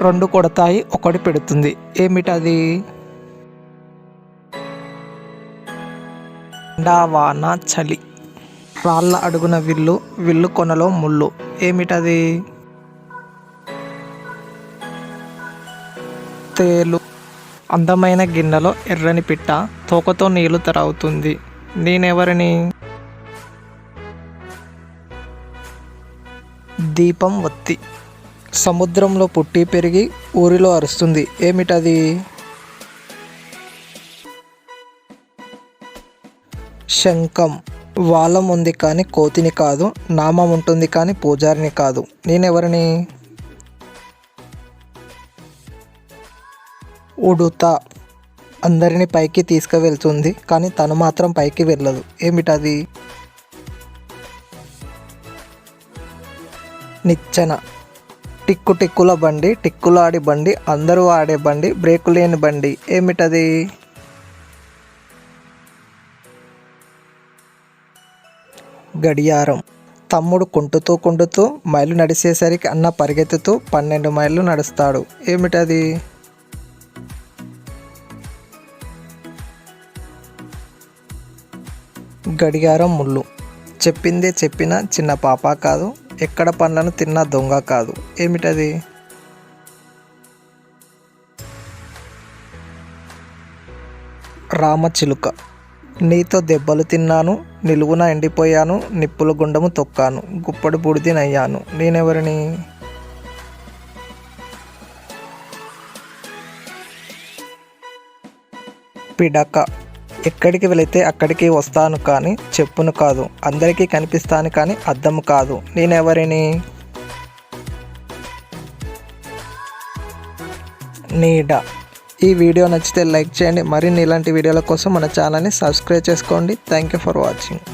రెండు కొడతాయి ఒకటి పెడుతుంది ఏమిటది? ఎండా వాన చలి. రాళ్ళ అడుగున విల్లు, విల్లు కొనలో ముళ్ళు ఏమిటది? తేలు. అందమైన గిన్నెలో ఎర్రని పిట్ట తోకతో నీళ్లు త్రాగుతుంది. నేనెవరిని? దీపం వత్తి. సముద్రంలో పుట్టి పెరిగి ఊరిలో అరుస్తుంది ఏమిటది? శంఖం. వాలం ఉంది కానీ కోతిని కాదు, నామం ఉంటుంది కానీ పూజారిని కాదు. నేనెవరిని? ఉడుత. అందరిని పైకి తీసుకువెళ్తుంది కానీ తను మాత్రం పైకి వెళ్ళదు ఏమిటది? నిచ్చెన. టిక్కు టిక్కుల బండి, టిక్కులాడి బండి, అందరూ ఆడే బండి, బ్రేకు లేని బండి ఏమిటది? గడియారం. తమ్ముడు కుంటుతూ మైలు నడిచేసరికి అన్న పరిగెత్తుతూ 12 మైళ్ళు నడుస్తాడు ఏమిటది? గడియారం ముళ్ళు. చెప్పిందే చెప్పిన చిన్న పాప కాదు, ఎక్కడ పండ్లను తిన్న దొంగ కాదు ఏమిటది? రామచిలుక. నీతో దెబ్బలు తిన్నాను, నిలువున ఎండిపోయాను, నిప్పుల గుండము తొక్కాను, గుప్పడి బూడిదినయ్యాను. నేనెవరిని? పిడక. ఎక్కడికి వెళితే అక్కడికి వస్తాను కానీ చెప్పును కాదు, అందరికీ కనిపిస్తాను కానీ అద్దము కాదు. నేనెవరిని? నీడ. ఈ వీడియో నచ్చితే లైక్ చేయండి. మరిన్ని ఇలాంటి వీడియోల కోసం మన ఛానల్ని సబ్స్క్రైబ్ చేసుకోండి. Thank you for watching.